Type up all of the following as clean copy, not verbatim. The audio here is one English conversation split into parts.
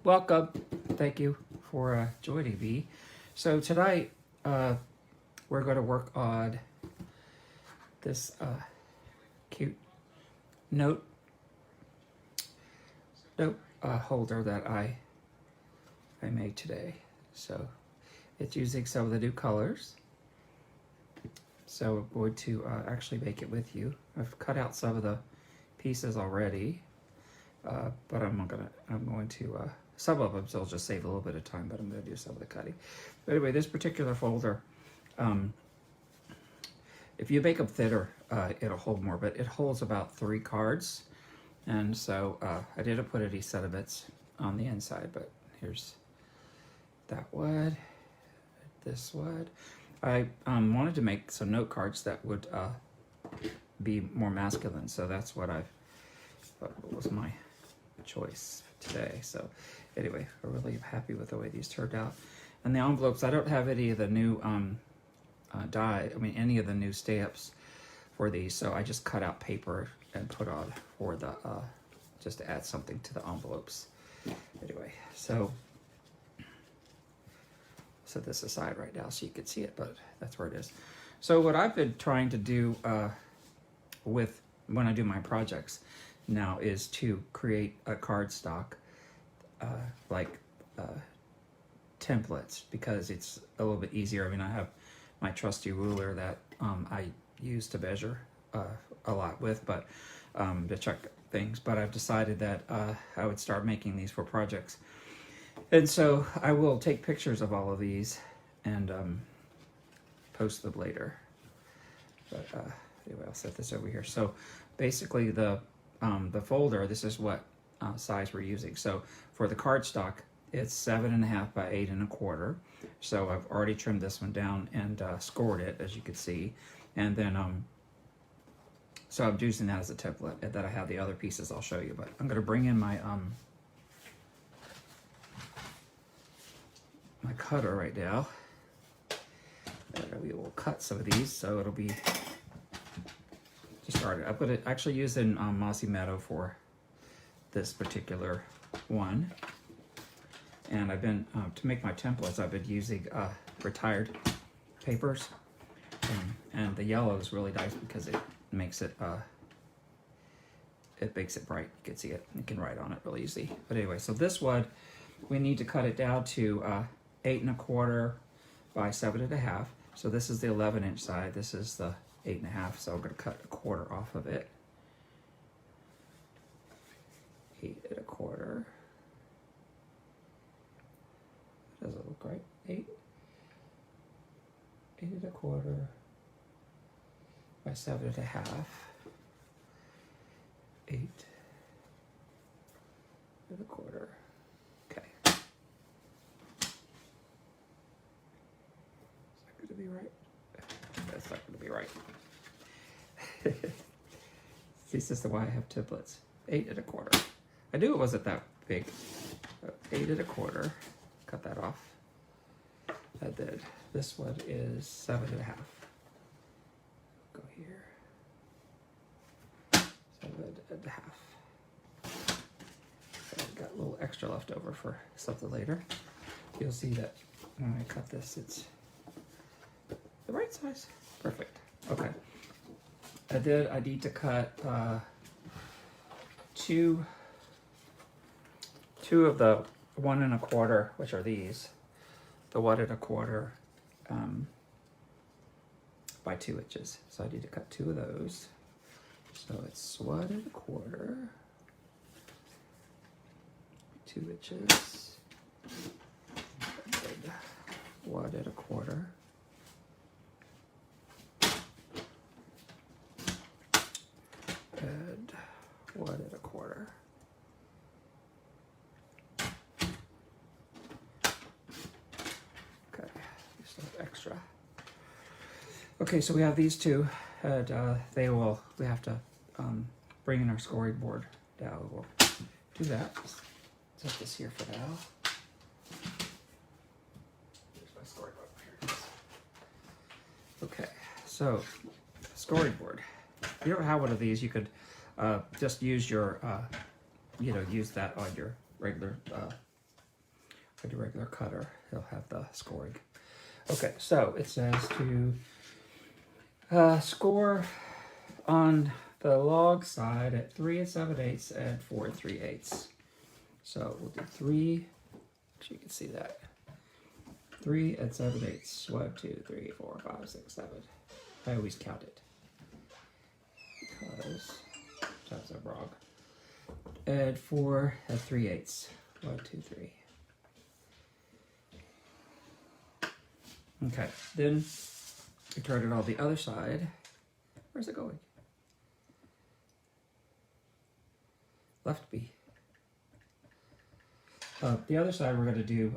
welcome. Thank you for joining me. So tonight we're going to work on this cute note holder that I made today. So it's using some of the new colors. So I'm going to actually make it with you. I've cut out some of the pieces already, but I'm going to some of them, so I'll just save a little bit of time, but I'm going to do some of the cutting. But anyway, this particular folder, if you make them thinner, it'll hold more, but it holds about 3 cards. And so I didn't put any sentiments on the inside, but here's that one, this one. I wanted to make some note cards that would be more masculine, so that's what I thought was my choice today. So anyway, I'm really happy with the way these turned out. And the envelopes, I don't have any of the new any of the new stamps for these, so I just cut out paper and put on for the just to add something to the envelopes. Anyway, so set this aside right now so you can see it, but that's where it is. So what I've been trying to do with when I do my projects now is to create a cardstock templates, because it's a little bit easier. I mean, I have my trusty ruler that I use to measure a lot with, but to check things. But I've decided that I would start making these for projects. And so I will take pictures of all of these and post them later. But anyway, I'll set this over here. So basically the folder, this is what size we're using. So for the cardstock, it's 7.5 by 8 1/4. So I've already trimmed this one down and scored it, as you can see. And then so I'm using that as a template, and then I have the other pieces I'll show you. But I'm going to bring in my my cutter right now, and we will cut some of these. So it'll be to start it. I'm going to actually use in Mossy Meadow for this particular one. And I've been to make my templates, I've been using retired papers, and the yellow is really nice because it makes it bright. You can see it. You can write on it really easy. But anyway, so this one we need to cut it down to 8 1/4 by 7.5. So this is the 11-inch side. This is the 8.5. So I'm going to cut 1/4 off of it. 8 1/4. Does it look right? 8 1/4 by 7.5. 8 1/4. Okay. Is that going to be right? That's not going to be right. This is why I have templates. 8 1/4. I knew it wasn't that big. 8 1/4. Cut that off. And then this one is 7.5. Go here. 7.5. So I've got a little extra left over for something later. You'll see that when I cut this, it's the right size. Perfect. Okay. And then I need to cut two of the 1 1/4, which are these, the 1 1/4 by 2 inches. So I need to cut 2 of those. So it's 1 1/4, 2 inches, and 1 1/4. And 1 1/4. Extra. Okay, so we have these two, and we have to bring in our scoring board down. We'll do that. Set this here for now. Here's my scoring board. Here it is. Okay, so scoring board. If you don't have one of these, you could just use your, use that on your regular with a regular cutter, it'll have the scoring. Okay, so it says to score on the log side at 3 7/8 and 4 3/8. So we'll do 3, so you can see that. 3 7/8. 1, 2, 3, 4, 5, 6, 7. I always count it because sometimes I'm wrong. And 4 3/8. 1, 2, 3. Okay, then we turn it on the other side. Where's it going? Left B. The other side we're going to do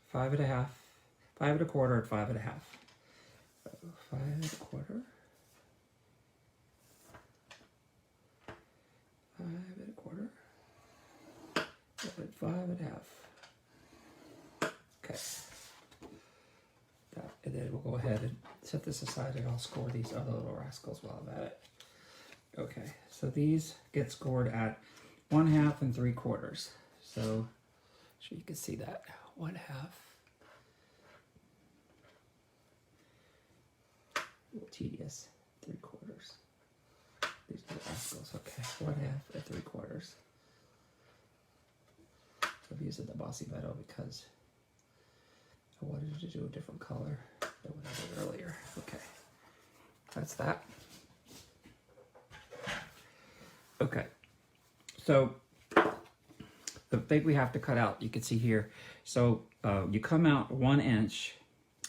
5 1/2, 5 1/4, and 5 1/2. 5 1/4, 5 1/4, and 5 1/2. Okay. And then we'll go ahead and set this aside and I'll score these other little rascals while I'm at it. Okay, so these get scored at 1/2 and 3/4. So you can see that 1/2. A little tedious. 3/4. These are the rascals. Okay, 1/2 and 3/4. So I'm using the Bossy Metal because I wanted to do a different color than what I did earlier. Okay, that's that. Okay, so the thing we have to cut out, you can see here. So you come out 1 inch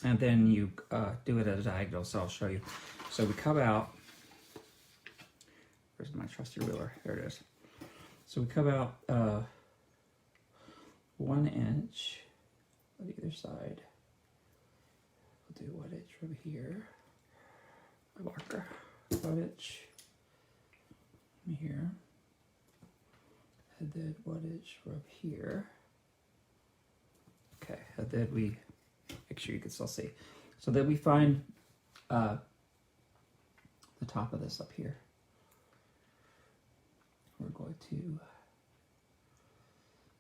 and then you do it at a diagonal, so I'll show you. So we come out, where's my trusty ruler? There it is. So we come out 1 inch on either side. We'll do 1 inch from here. My marker. 1 inch from here. And then 1 inch from here. Okay, and then we make sure you can still see. So then we find the top of this up here. We're going to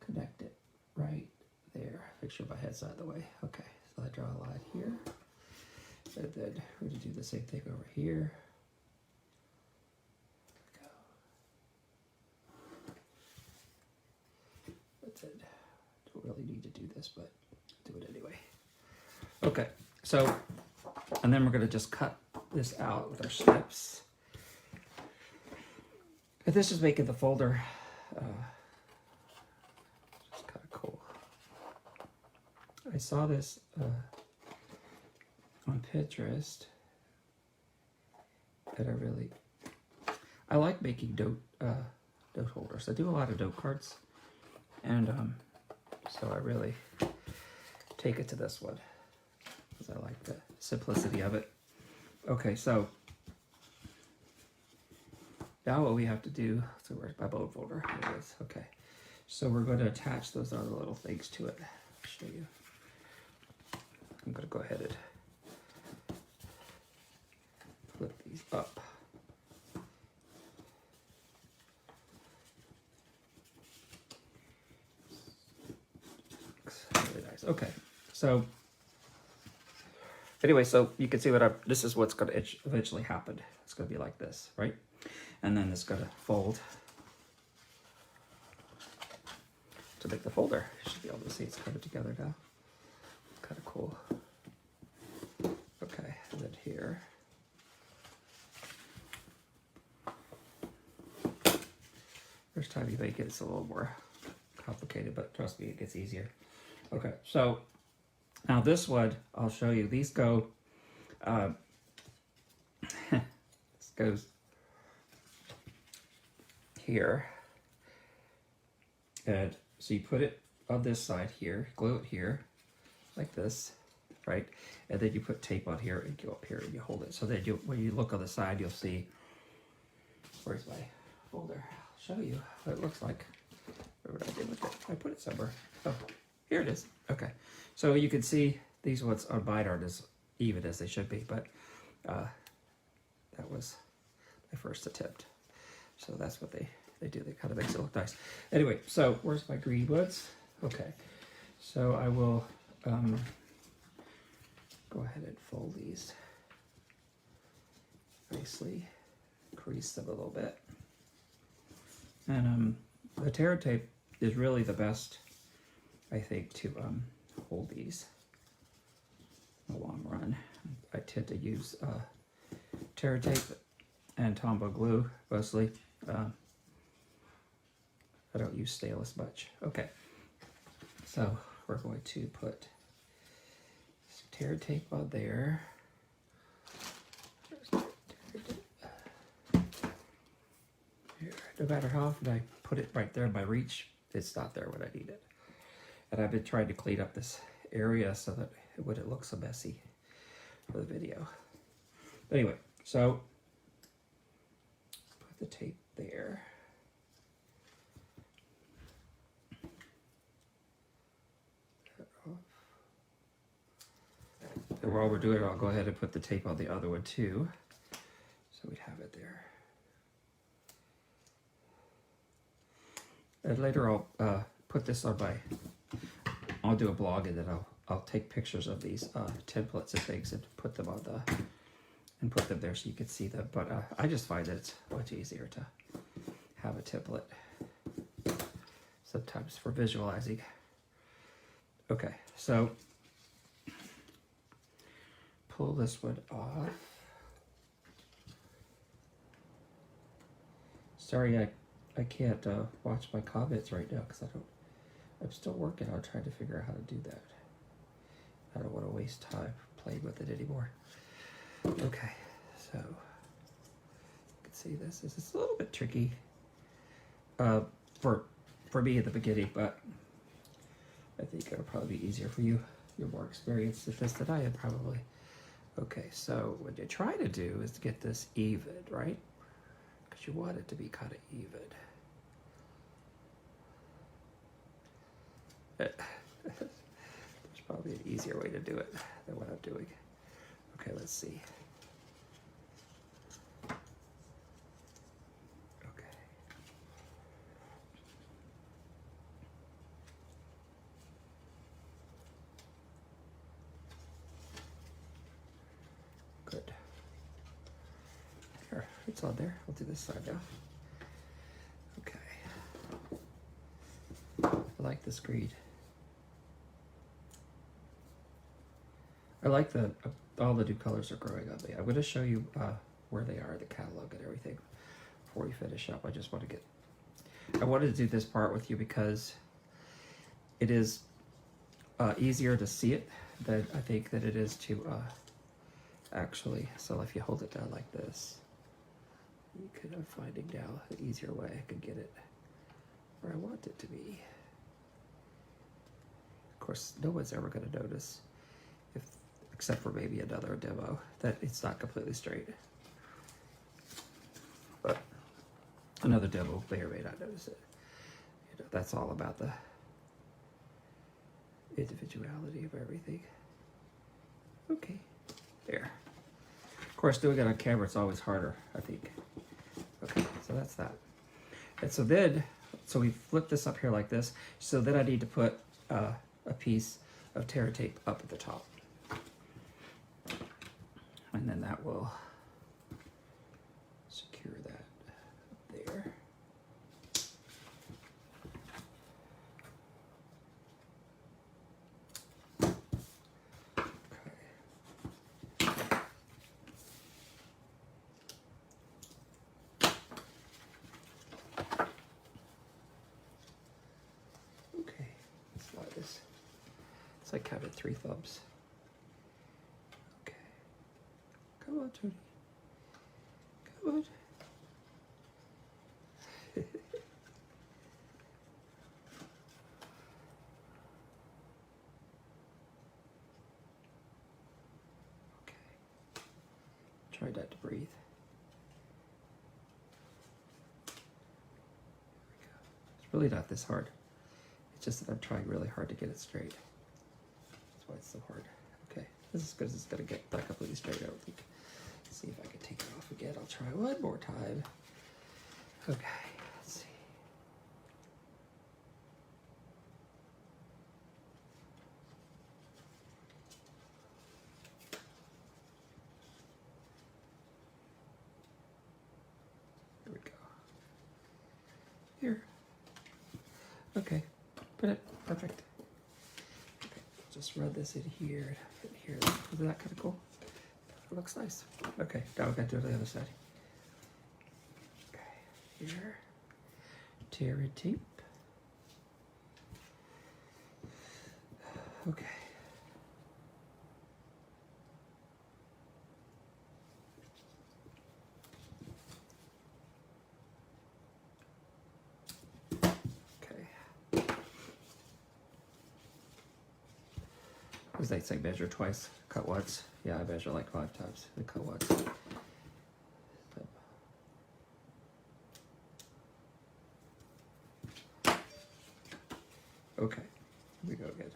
connect it right there. Make sure my head's out of the way. Okay, so I draw a line here. And then we're going to do the same thing over here. Go. That's it. Don't really need to do this, but do it anyway. Okay, so, and then we're going to just cut this out with our snips. And this is making the folder just kind of cool. I saw this on Pinterest, and I like making note holders. I do a lot of note cards, and so I really take it to this one because I like the simplicity of it. Okay, so now what we have to do, so where's my bone folder? Here it is. Okay, so we're going to attach those other little things to it. I'll show you. I'm going to go ahead and flip these up. Looks really nice. Okay, so anyway, so you can see this is what's going to eventually happen. It's going to be like this, right? And then it's going to fold to make the folder. You should be able to see it's coming together now. Kind of cool. Okay, and then here. First time you make it, it's a little more complicated, but trust me, it gets easier. Okay, so now this one, I'll show you. These go, this goes here. And so you put it on this side here, glue it here, like this, right? And then you put tape on here and go up here and you hold it. So that when you look on the side, you'll see, where's my folder? I'll show you what it looks like. What I did with it. I put it somewhere. Oh, here it is. Okay. So you can see these ones on mine aren't as even as they should be, but that was my first attempt. So that's what they they do. They kind of makes it look nice. Anyway, so where's my green ones? Okay, so I will go ahead and fold these nicely, crease them a little bit. And the tear tape is really the best, I think, to hold these in the long run. I tend to use tear tape and Tombow glue mostly. I don't use stainless much. Okay, so we're going to put some tear tape on there. No matter how often I put it right there in my reach, it's not there when I need it. And I've been trying to clean up this area so that it wouldn't look so messy for the video. But anyway, so put the tape there. And while we're doing it, I'll go ahead and put the tape on the other one too, so we'd have it there. And later I'll put this on my, I'll do a blog, and then I'll take pictures of these templates and things and put them on put them there so you can see them. But I just find that it's much easier to have a template sometimes for visualizing. Okay, so pull this one off. Sorry, I can't watch my comments right now because I'm still working on trying to figure out how to do that. I don't want to waste time playing with it anymore. Okay, so you can see this is a little bit tricky for me in the beginning, but I think it'll probably be easier for you. You're more experienced at this than I am probably. Okay, so what you try to do is to get this even, right? Because you want it to be kind of even. There's probably an easier way to do it than what I'm doing. Okay, let's see. Okay. Good. Here, it's on there. I'll do this side now. Okay. I like this green. I like all the new colors are growing on me. I'm going to show you where they are, the catalog and everything before we finish up. I wanted to do this part with you because it is easier to see it than I think that it is to actually. So if you hold it down like this, you could, I'm finding now an easier way I could get it where I want it to be. Of course, no one's ever going to notice, except for maybe another demo, that it's not completely straight. But another demo may or may not notice it. You know, that's all about the individuality of everything. Okay, there. Of course, doing it on camera, it's always harder, I think. Okay, so that's that. And so then, so we flip this up here like this. So then I need to put a piece of tear tape up at the top. And then that will secure that up there. Okay, slide this. It's like having 3 thumbs. Come on, Tony. Come on. Okay. Try not to breathe. There we go. It's really not this hard. It's just that I'm trying really hard to get it straight. That's why it's so hard. Okay. This is as good as it's going to get, not completely straight, I don't think. Let's see if I can take it off again. I'll try one more time. Okay, let's see. here. Okay, put it, perfect. Okay, just rub this in here, here. Isn't that kind of cool? It looks nice. Okay, now we've got to do the other side. Okay, here, tear tape. Okay. As they say, measure twice, cut once. Yeah, I measure like 5 times. I cut once. Okay, here we go again.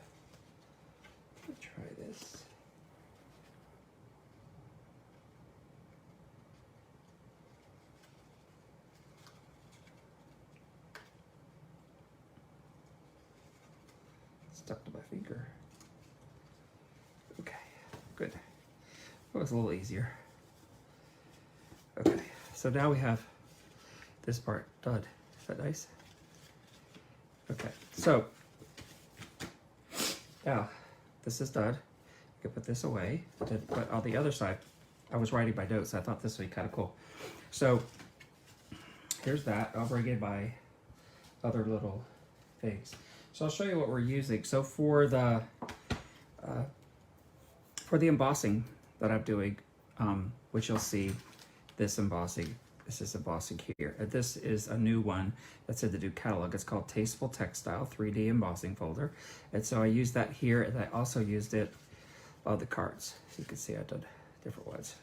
Let's try this. Stuck to my finger. Okay, good. That was a little easier. Okay, so now we have this part done. Is that nice? Okay, so now this is done. You can put this away. But on the other side, I was writing my notes. I thought this would be kind of cool. So here's that. I'll bring in my other little things. So I'll show you what we're using. So for the embossing that I'm doing, which you'll see this embossing. This is embossing here. And this is a new one that's in the new catalog. It's called Tasteful Textile 3D embossing folder. And so I used that here, and I also used it on the cards. So you can see I've done different ones.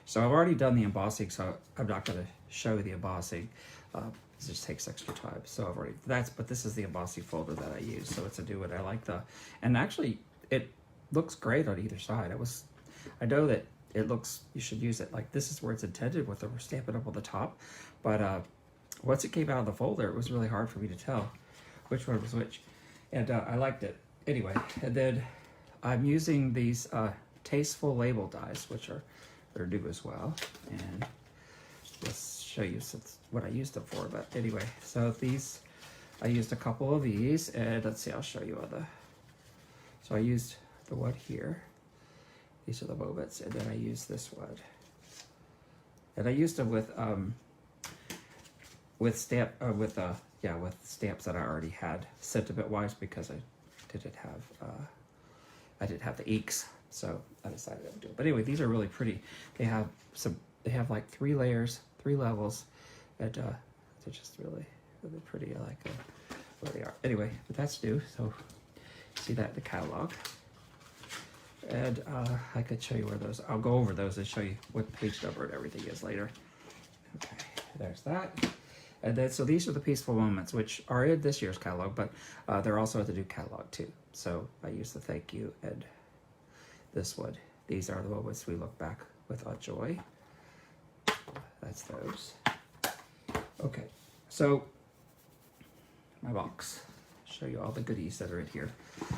So I've already done the embossing, so I'm not going to show you the embossing. It just takes extra time. So I've already, but this is the embossing folder that I use. So it's a new one. I like and actually it looks great on either side. I know that it looks, you should use it like this is where it's intended with the Stampin' Up on the top. But once it came out of the folder, it was really hard for me to tell which one was which. And I liked it. Anyway, and then I'm using these Tasteful label dies, which they're new as well. And let's show you what I used them for. But anyway, so these, I used a couple of these, and let's see, I'll show you so I used the one here. These are the moments, and then I used this one. And I used them with stamps that I already had sentiment-wise, because I didn't have the inks, so I decided I would do it. But anyway, these are really pretty. They have like 3 layers, 3 levels, and they're just really, really pretty. I like where they are. Anyway, but that's new. So see that in the catalog. And I could show you where those, I'll go over those and show you what page number and everything is later. Okay, there's that. And then, so these are the Peaceful Moments, which are in this year's catalog, but they're also at the new catalog too. So I use the thank you and this one. These are the moments we look back with joy. That's those. Okay, so my box. Show you all the goodies that are in here.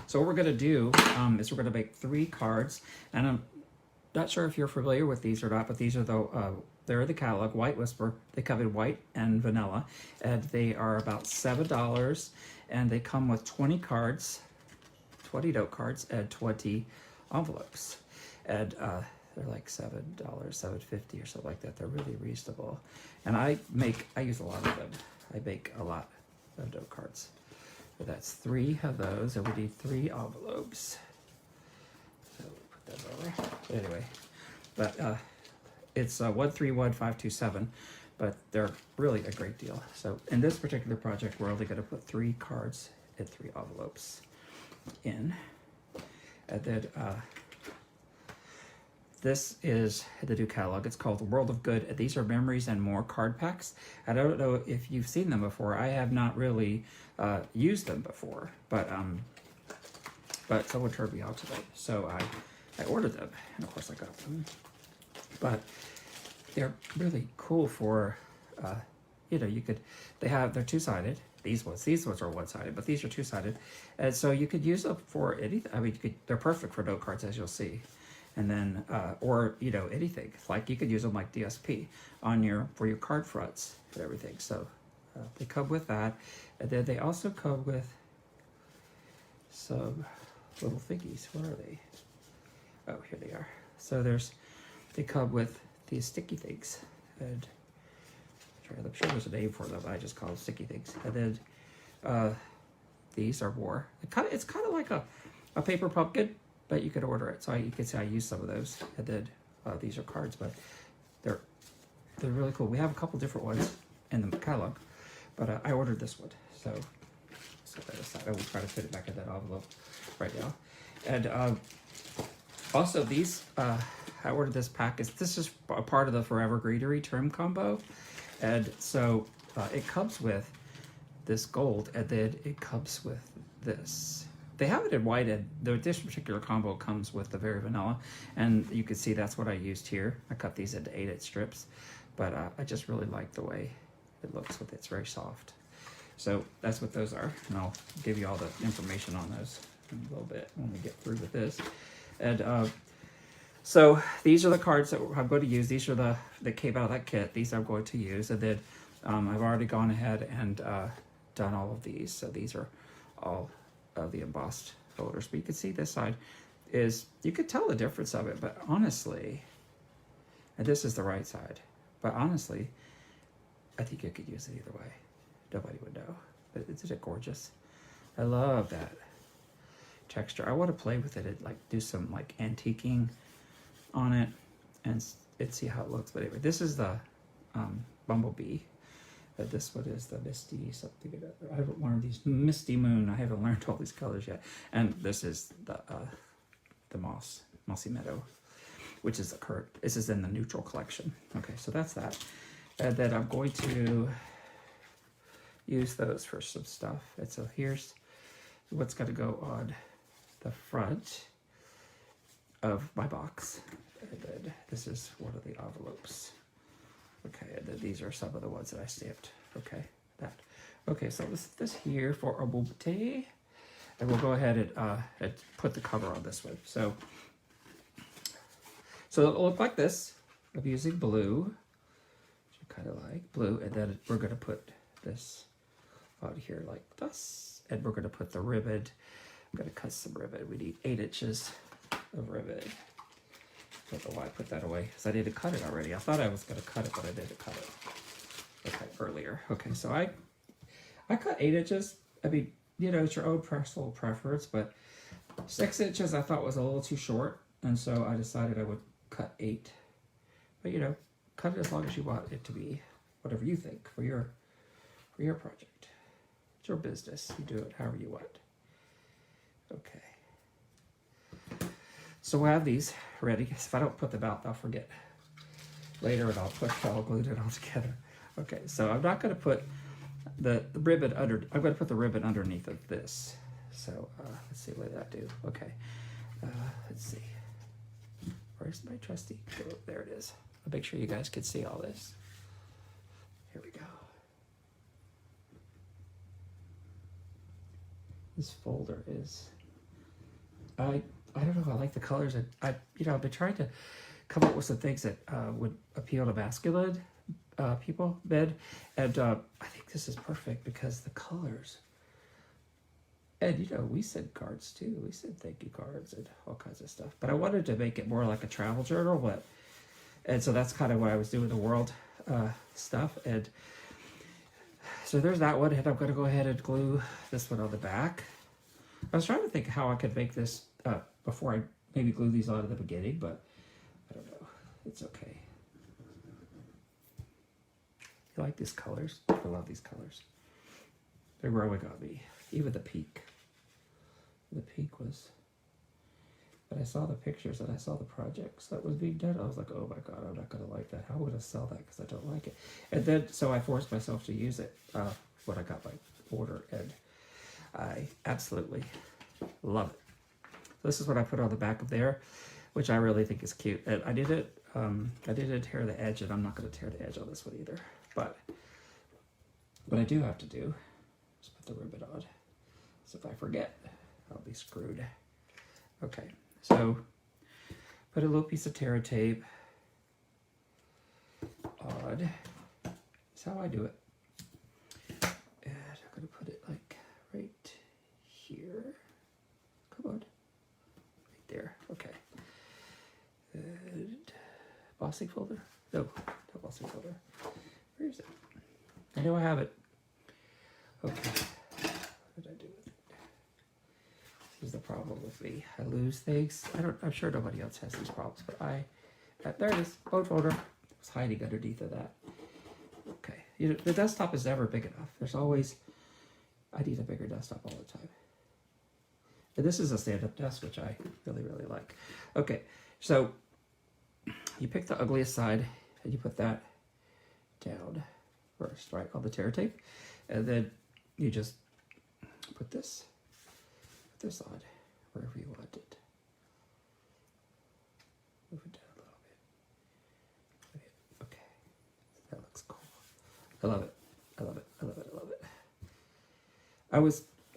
So what we're going to do is we're going to make 3 cards, and I'm not sure if you're familiar with these or not, but these are they're the catalog, White Whisper. They come in white and vanilla, and they are about $7, and they come with 20 cards, 20 note cards, and 20 envelopes, and they're like $7, $7.50 or something like that. They're really reasonable, and I use a lot of them. I make a lot of note cards. So that's 3 of those, and we need 3 envelopes. So put that over. But anyway, but it's 131527, but they're really a great deal. So in this particular project, we're only going to put 3 cards and 3 envelopes in, and then this is the new catalog. It's called The World of Good. And these are Memories and More card packs. I don't know if you've seen them before. I have not really used them before, but someone turned me on to them, so I ordered them, and of course I got them. But they're really cool for, they're 2-sided. These ones are one-sided, but these are 2-sided, and so you could use them for anything. I mean, they're perfect for note cards, as you'll see. And then, or anything. Like you could use them like DSP for your card fronts and everything. So they come with that, and then they also come with some little thingies. Where are they? Oh, here they are. So they come with these sticky things, and I'm sure there's a name for them. I just call them sticky things. And then these are more. It's kind of like a paper pumpkin, but you could order it. So you can see I use some of those. And then these are cards, but they're really cool. We have a couple different ones in the catalog, but I ordered this one. So set that aside. I will try to fit it back in that envelope right now. And also these, I ordered this package. This is a part of the Forever Greenery trim combo. And so it comes with this gold, and then it comes with this. They have it in white, and this particular combo comes with the very vanilla. And you can see that's what I used here. I cut these into 8-inch strips, but I just really like the way it looks with it. It's very soft. So that's what those are, and I'll give you all the information on those in a little bit when we get through with this. And so these are the cards that I'm going to use. These are that came out of that kit. These I'm going to use, and then I've already gone ahead and done all of these. So these are all of the embossed folders. But you can see this side is, you could tell the difference of it, but honestly, and this is the right side, but honestly, I think you could use it either way. Nobody would know. But isn't it gorgeous? I love that texture. I want to play with it and like do some like antiquing on it and see how it looks. But anyway, this is the Bumblebee. This one is the Misty something. I haven't learned these. Misty Moon. I haven't learned all these colors yet. And this is the Mossy Meadow, which is the current. This is in the neutral collection. Okay, so that's that. And then I'm going to use those for some stuff. And so here's what's going to go on the front of my box. And then this is one of the envelopes. Okay, and then these are some of the ones that I stamped. Okay, that. Okay, so this here for a moment. And we'll go ahead and put the cover on this one. So it'll look like this. I'm using blue, which I kind of like, blue, and then we're going to put this on here like this, and we're going to put the ribbon. I'm going to cut some ribbon. We need 8 inches of ribbon. I don't know why I put that away, because I didn't cut it already. I thought I was going to cut it, but I didn't cut it. Okay, earlier. Okay, so I cut 8 inches. I mean, you know, it's your own personal preference, but 6 inches I thought was a little too short, and so I decided I would cut 8. But you know, cut it as long as you want it to be, whatever you think for your project. It's your business. You do it however you want. Okay. So we'll have these ready. If I don't put them out, I'll forget later, and I'll glue it all together. Okay, so I'm not going to put the ribbon under. I'm going to put the ribbon underneath of this. So let's see what that do. Okay, let's see. Where's my trusty? Oh, there it is. I'll make sure you guys can see all this. Here we go. This folder is. I don't know. I like the colors. I've been trying to come up with some things that would appeal to masculine people, men, and I think this is perfect because the colors. And you know, we send cards too. We send thank you cards and all kinds of stuff. But I wanted to make it more like a travel journal, and so that's kind of why I was doing the world stuff. And so there's that one, and I'm going to go ahead and glue this one on the back. I was trying to think how I could make this before I maybe glue these on at the beginning, but I don't know. It's okay. You like these colors? I love these colors. They really got me. Even the pink. The pink was... But I saw the pictures and I saw the projects that was being done. I was like, oh my God, I'm not going to like that. How would I sell that? Because I don't like it. And then, so I forced myself to use it when I got my order. And I absolutely love it. This is what I put on the back of there, which I really think is cute. And I didn't tear the edge, and I'm not going to tear the edge on this one either. But what I do have to do is put the ribbon on. So if I forget, I'll be screwed. Okay, so put a little piece of Terra tape on. That's how I do it. embossing folder? No, not embossing folder. Where is it? I know I have it. Okay. What did I do with it? This is the problem with me. I lose things. I'm sure nobody else has these problems, but there it is. Code folder. It was hiding underneath of that. Okay. The desktop is never big enough. There's always, I need a bigger desktop all the time. And this is a stand-up desk, which I really, really like. Okay, so you pick the ugliest side and you put that down first, right, on the tear tape. And then you just put this on wherever you want it. Move it down a little bit. Okay, that looks cool. I love it. I love it. I love it. I love it.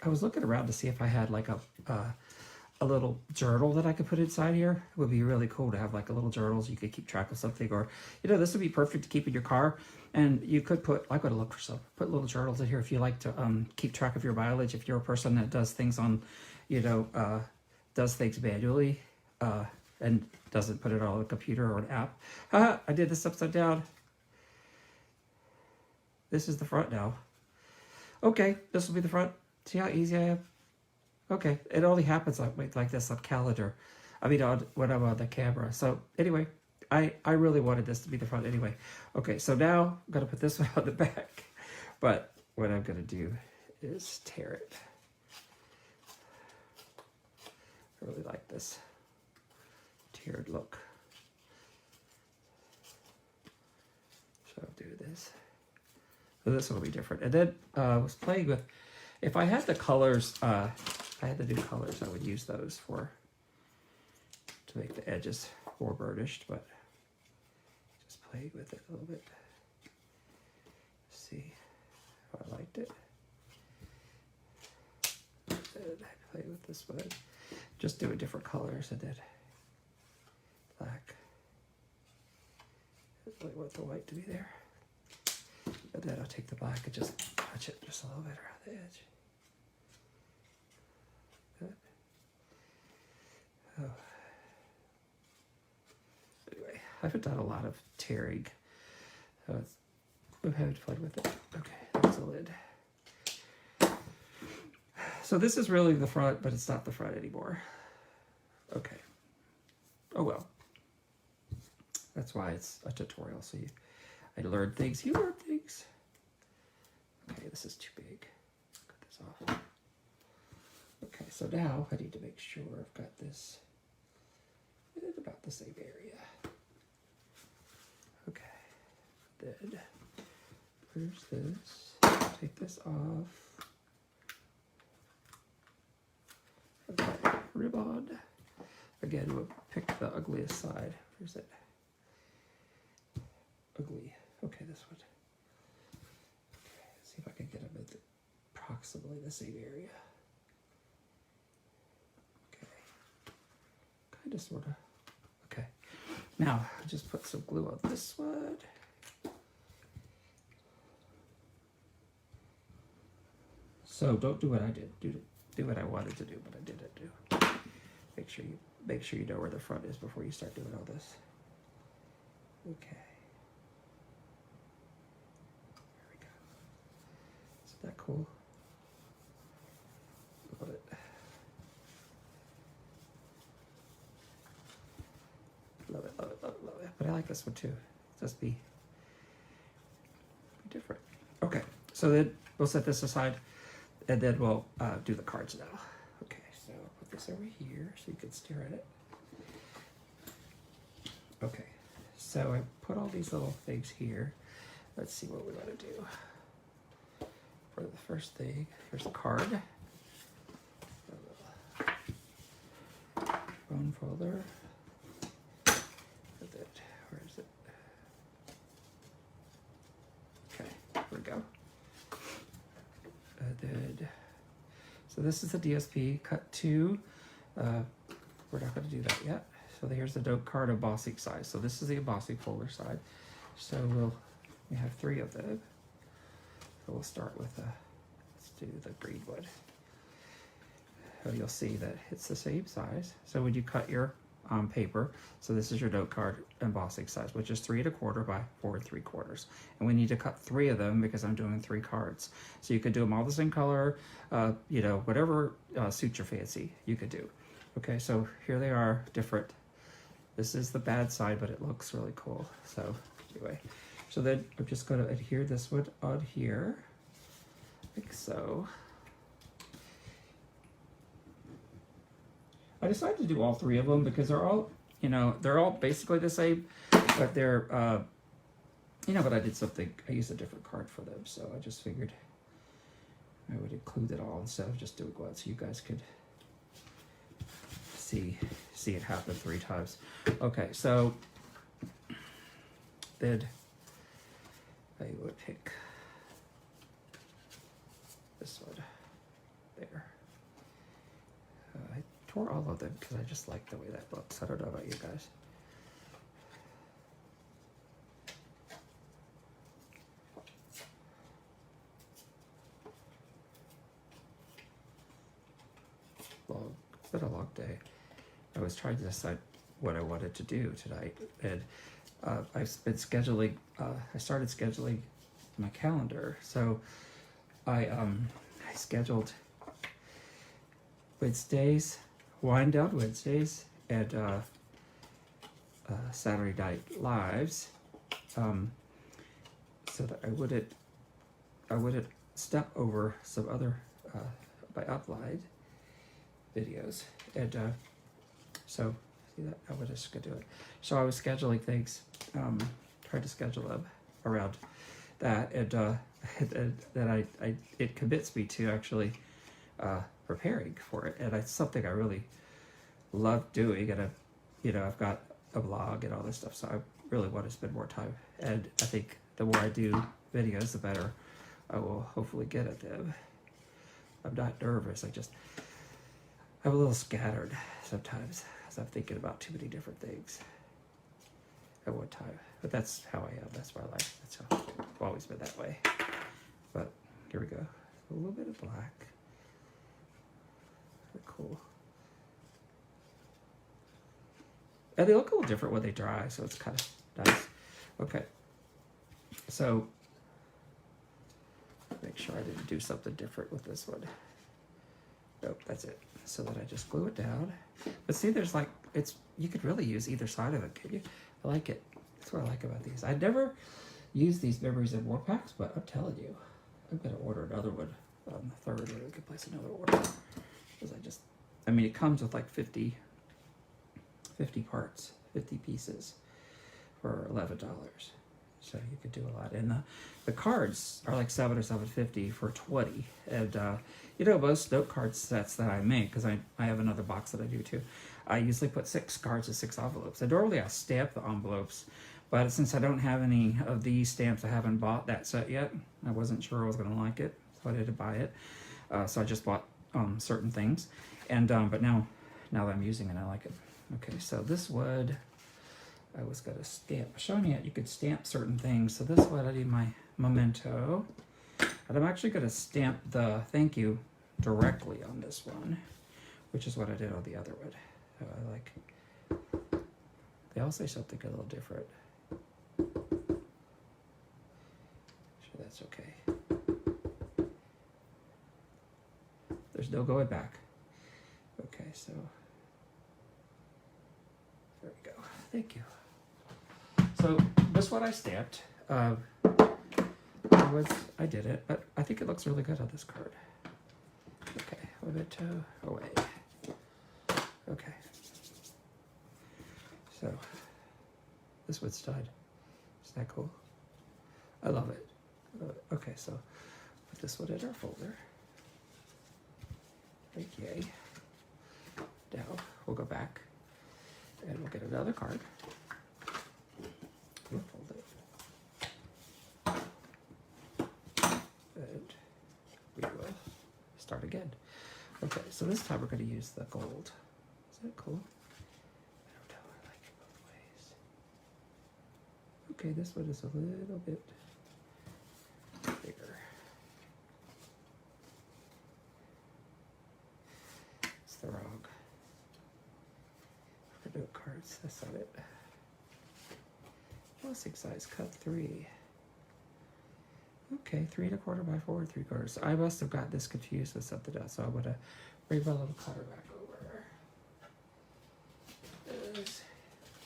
I was looking around to see if I had like a little journal that I could put inside here. It would be really cool to have like a little journal so you could keep track of something, or this would be perfect to keep in your car. And you could put, I gotta look for some, put little journals in here if you like to keep track of your mileage. If you're a person that does things on, does things manually and doesn't put it on a computer or an app. I did this upside down. This is the front now. Okay, this will be the front. See how easy I am? Okay, it only happens like this on calendar. I mean, when I'm on the camera. So anyway, I really wanted this to be the front anyway. Okay, so now I'm gonna put this one on the back. But what I'm gonna do is tear it. I really like this tiered look. So I'll do this. So this will be different. And then I was playing with, if I had the colors, I had the new colors, I would use those to make the edges more burnished, but just playing with it a little bit. See how I liked it. And I play with this one. Just doing different colors. I did black. I really want the white to be there. And then I'll take the black and just touch it just a little bit around the edge. Good. Oh. Anyway, I haven't done a lot of tearing. So I'm having fun with it. Okay, that's a lid. So this is really the front, but it's not the front anymore. Okay. Oh well. That's why it's a tutorial. So I learned things. You learn things. Okay, this is too big. Cut this off. Okay, so now I need to make sure I've got this in about the same area. Okay. Then where's this? Take this off. Okay, ribbon. Again, we'll pick the ugliest side. Where's it? Ugly. Okay, this one. Okay, let's see if I can get them in approximately the same area. Okay. Kind of, sort of. Okay. Now, I'll just put some glue on this one. So don't do what I did. Do what I wanted to do, but I didn't do. Make sure you know where the front is before you start doing all this. Okay. There we go. Isn't that cool? Love it. Love it, love it, love it, love it. But I like this one too. Just be different. Okay, so then we'll set this aside and then we'll do the cards now. Okay, so I'll put this over here so you can stare at it. Okay, so I put all these little things here. Let's see what we want to do. For the first thing, here's the card. Bone folder. Where is it? Okay, here we go. So this is the DSP cut 2. We're not going to do that yet. So here's the note card embossing size. So this is the embossing folder side. So we have 3 of them. So we'll start with let's do the green one. So you'll see that it's the same size. So when you cut your paper. So this is your note card embossing size, which is 3 1/4 by 4 3/4. And we need to cut 3 of them because I'm doing 3 cards. So you could do them all the same color, you know, whatever suits your fancy, you could do. Okay, so here they are, different. This is the bad side, but it looks really cool. So anyway, so then I'm just going to adhere this one on here, like so. I decided to do all 3 of them because they're all, you know, they're all basically the same, but they're, you know, but I did something, I used a different card for them, so I just figured I would include it all instead of just doing one, so you guys could see it happen 3 times. Okay, so then I would pick this one there. I tore all of them because I just like the way that looks. I don't know about you guys. It's been a long day. I was trying to decide what I wanted to do tonight, and I've been scheduling. I started scheduling my calendar, so I scheduled Wednesdays, wind down Wednesdays, and Saturday night lives, so that I wouldn't step over some other my upline videos, and so see that I was just gonna do it. So I was scheduling things, trying to schedule them around that, and that it commits me to actually preparing for it, and it's something I really love doing, and I've got a blog and all this stuff, so I really want to spend more time, and I think the more I do videos, the better I will hopefully get at them. I'm not nervous, I'm a little scattered sometimes, because I'm thinking about too many different things at one time, but that's how I am, that's my life, that's how I've always been that way. But here we go, a little bit of black. Cool. And they look a little different when they dry, so it's kind of nice. Okay, so make sure I didn't do something different with this one. Nope, that's it. So that I just glue it down. But see, there's like, you could really use either side of it, could you? I like it. That's what I like about these. I never used these Memories and War packs, but I'm telling you, I'm gonna order another one on the 3rd, or we could place another order. Because I mean, it comes with like 50 parts, 50 pieces for $11. So you could do a lot. And the cards are like $7 or $7.50 for 20. And you know, most note card sets that I make, because I have another box that I do too, I usually put 6 cards in 6 envelopes. And normally I stamp the envelopes, but since I don't have any of these stamps, I haven't bought that set yet. I wasn't sure I was going to like it, so I didn't buy it. So I just bought certain things, and but now that I'm using it, I like it. Okay, so this wood, I was gonna stamp, showing you you could stamp certain things. So this wood, I need my memento, and I'm actually gonna stamp the thank you directly on this one, which is what I did on the other one. So I like, they all say something a little different. So that's okay. There's no going back. Okay, so there we go. Thank you. So this one I stamped. I did it, but I think it looks really good on this card. Okay, memento away. Okay. So this one's done. Isn't that cool? I love it. Okay, so put this one in our folder. Okay. Now we'll go back and we'll get another card. We'll fold it. And we will start again. Okay, so this time we're going to use the gold. Is that cool? I don't know, I like it both ways. Okay, this one is a little bit bigger. It's the wrong note card. I said it. Plastic size, cut 3. Okay, 3 1/4 by 4 3/4. I must have got this confused with something else, so I'm gonna bring my little cutter back over.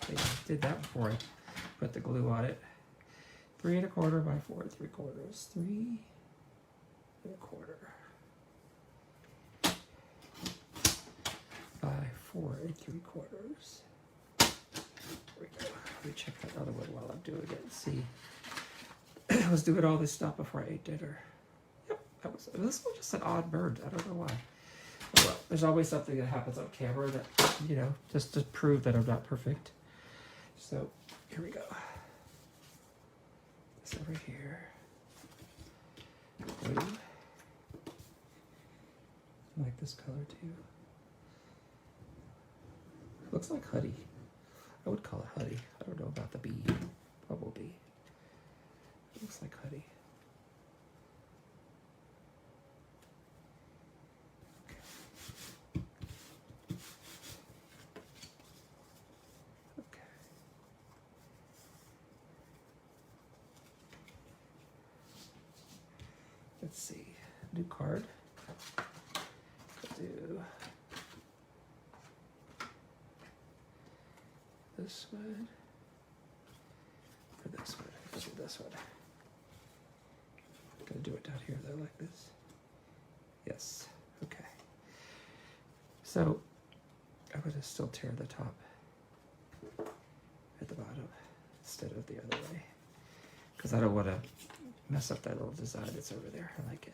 I did that before I put the glue on it. 3 1/4 by 4 3/4. 3 1/4 by 4 3/4. There we go. Let me check that other one while I'm doing it and see. I was doing all this stuff before I ate dinner. Yep, this was just an odd bird. I don't know why. Oh, well, there's always something that happens on camera that, you know, just to prove that I'm not perfect. So here we go. This over here. Blue. I like this color too. Looks like honey. I would call it honey. I don't know about the bee. Bumblebee. Looks like honey. Okay. Let's see. New card. Do this one or this one. Let's do this one. Gonna do it down here though, like this. Yes. Okay. So I'm gonna still tear the top at the bottom instead of the other way, because I don't want to mess up that little design that's over there. I like it.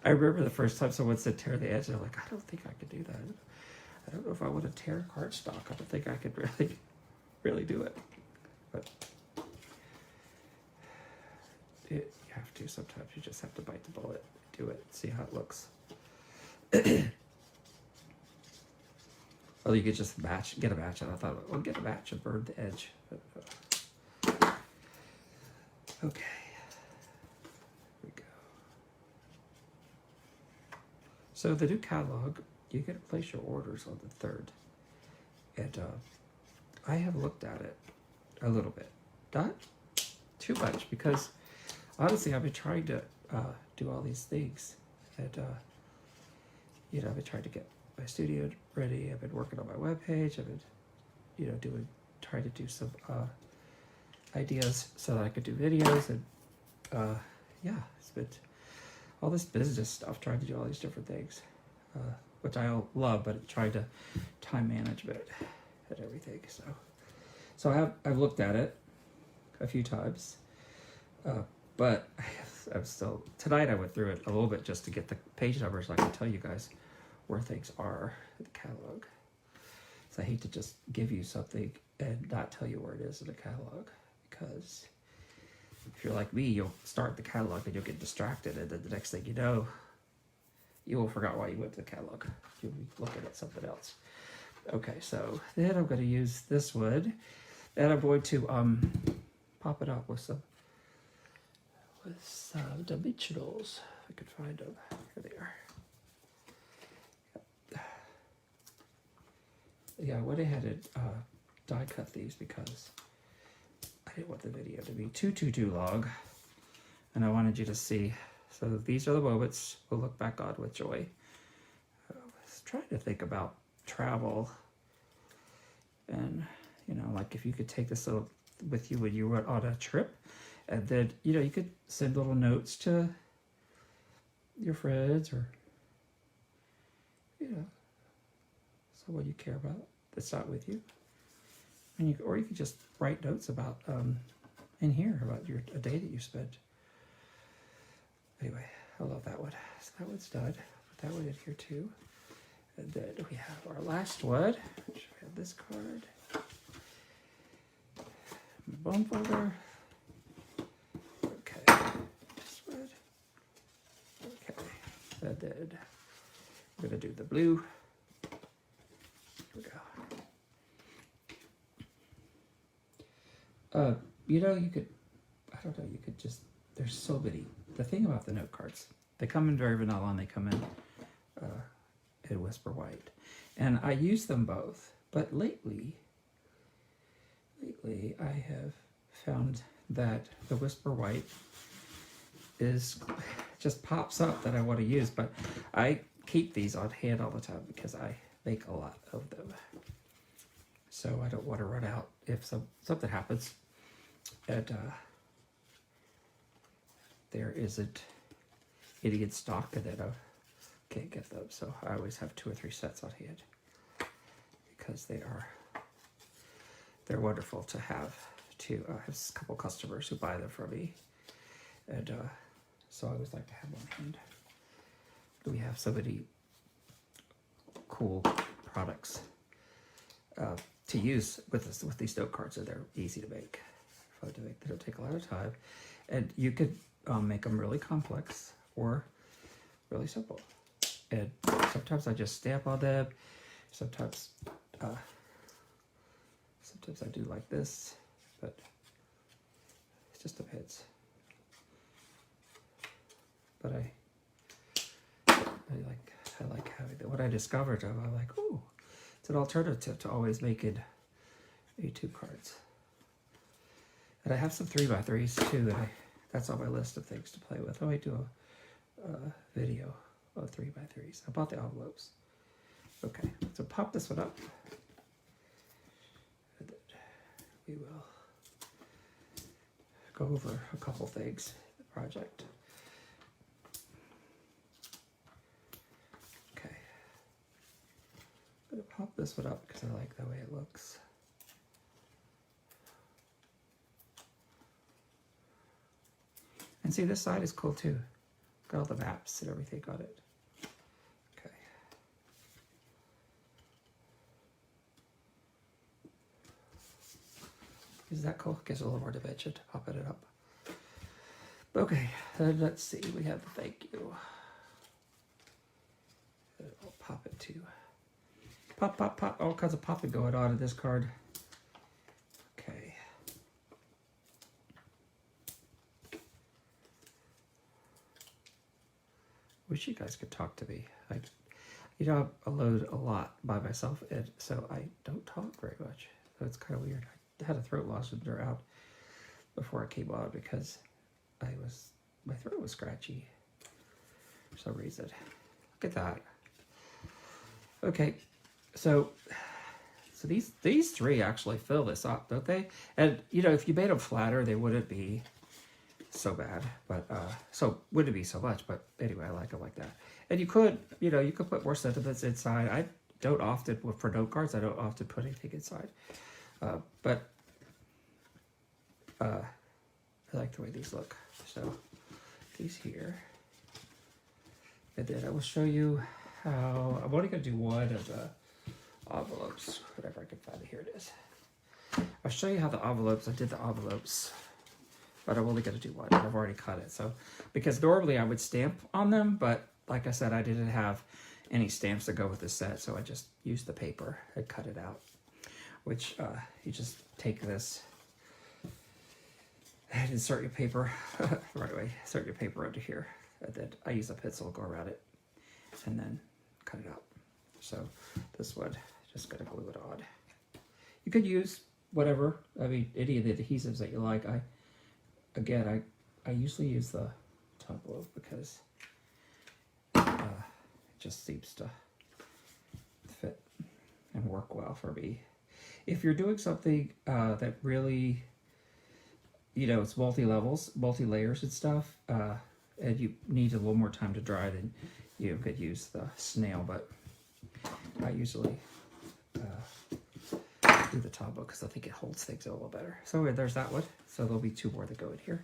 I remember the first time someone said tear the edge, and I'm like, I don't think I could do that. I don't know if I want to tear cardstock. I don't think I could really do it. But you have to sometimes. You just have to bite the bullet, do it, see how it looks. Well, you could just get a match, and I thought, well, get a match and burn the edge. But, okay. So the new catalog, you can place your orders on the 3rd. And I have looked at it a little bit. Not too much, because honestly I've been trying to do all these things. And you know, I've been trying to get my studio ready. I've been working on my webpage. I've been, you know, trying to do some ideas so that I could do videos. And yeah, it's been all this business stuff, trying to do all these different things, which I love, but trying to time management and everything. So I've looked at it a few times, but I'm still, tonight I went through it a little bit just to get the page numbers so I can tell you guys where things are in the catalog. So I hate to just give you something and not tell you where it is in the catalog, because if you're like me, you'll start the catalog and you'll get distracted, and then the next thing you know, you will forget why you went to the catalog. You'll be looking at something else. Okay, so then I'm going to use this wood, and I'm going to pop it up with some dimensionals. If I could find them. Here they are. Yeah, I went ahead and die cut these because I didn't want the video to be too long, and I wanted you to see. So these are the moments we'll look back on with joy. I was trying to think about travel, and you know, like if you could take this little with you when you went on a trip, and then, you know, you could send little notes to your friends, or, you know, someone you care about that's not with you. And or you could just write notes about in here about a day that you spent. Anyway, I love that one. So that one's done. Put that one in here too. And then we have our last one. We have this card. Bone folder. Okay. This one. Okay. And then I'm gonna do the blue. Here we go. You know, you could, I don't know, you could just, there's so many. The thing about the note cards They come in very vanilla and they come in Whisper White. And I use them both, but lately I have found that the Whisper White just pops up that I want to use, but I keep these on hand all the time because I make a lot of them. So I don't want to run out if something happens and there isn't any in stock and then I can't get them. So I always have 2 or 3 sets on hand because they're wonderful to have. I have a couple customers who buy them from me, and so I always like to have them on hand. We have so many cool products to use with these note cards, and they're easy to make, fun to make. They don't take a lot of time, and you could make them really complex or really simple. And sometimes I just stamp on them. Sometimes I do like this, but it just depends. But I like having that. What I discovered, I'm like, ooh, it's an alternative to always making A2 cards. And I have some 3x3s too. That's on my list of things to play with. I might do a video of 3x3s. I bought the envelopes. Okay, so pop this one up. And then we will go over a couple things in the project. Okay. I'm going to pop this one up because I like the way it looks. And see, this side is cool too. Got all the maps and everything on it. Okay. Is that cool? Gives a little more dimension, popping it up. Okay, then let's see. We have the thank you. I'll pop it too. Pop, pop, pop. All kinds of popping going on in this card. Okay. Wish you guys could talk to me. I load a lot by myself, and so I don't talk very much. So it's kind of weird. I had a throat lozenge out before I came on because my throat was scratchy for some reason. Look at that. Okay, so these 3 actually fill this up, don't they? And if you made them flatter, they wouldn't be so bad, but so wouldn't be so much. But anyway, I like them like that. And you could put more sentiments inside. I don't often, for note cards, I don't often put anything inside. But I like the way these look. So these here, and then I will show you how. I'm only going to do one of the envelopes, whatever I can find it. Here it is. I'll show you how the envelopes. I did the envelopes, but I'm only going to do one. I've already cut it. So because normally I would stamp on them, but like I said, I didn't have any stamps to go with the set, so I just used the paper and cut it out. Which you just take this and insert your paper right away. Insert your paper under here, and then I use a pencil, go around it, and then cut it out. So this one, just gonna glue it on. You could use whatever. I mean, any of the adhesives that you like. I usually use the top loaf because it just seems to fit and work well for me. If you're doing something that really, it's multi-levels, multi-layers and stuff, and you need a little more time to dry, then you could use the snail, but I usually do the top because I think it holds things a little better. So there's that one. So there'll be 2 more that go in here.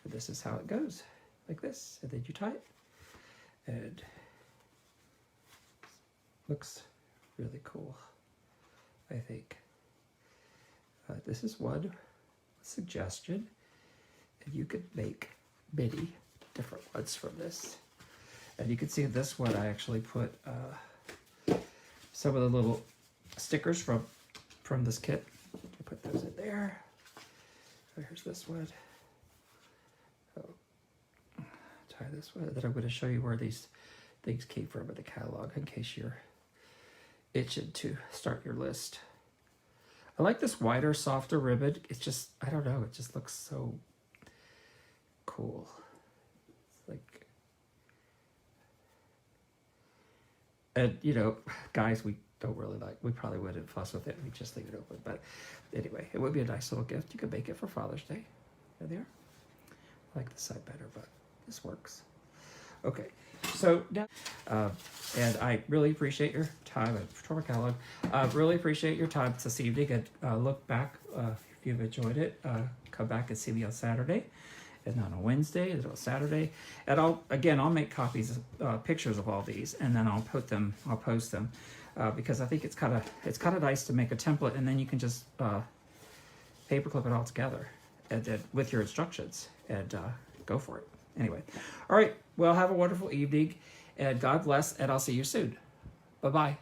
And this is how it goes, like this, and then you tie it, and looks really cool, I think. This is one suggestion, and you could make many different ones from this. And you can see this one, I actually put some of the little stickers from this kit. I put those in there. So here's this one. Oh, tie this one. That I'm going to show you where these things came from in the catalog in case you're itching to start your list. I like this wider, softer ribbon. It's just, I don't know, it just looks so cool. It's like, and you know, guys, we don't really like, we probably wouldn't fuss with it. We just leave it open. But anyway, it would be a nice little gift. You could make it for Father's Day. There they are. I like this side better, but this works. Okay, so now, and I really appreciate your time at Patrol Catalog. Really appreciate your time this evening, and look back if you've enjoyed it. Come back and see me on Saturday, and on a Wednesday, and on Saturday, and I'll make copies, pictures of all these, and then I'll post them, because I think it's kind of nice to make a template, and then you can just paperclip it all together, and with your instructions, and go for it. Anyway, all right. Well, have a wonderful evening, and God bless, and I'll see you soon. Bye-bye.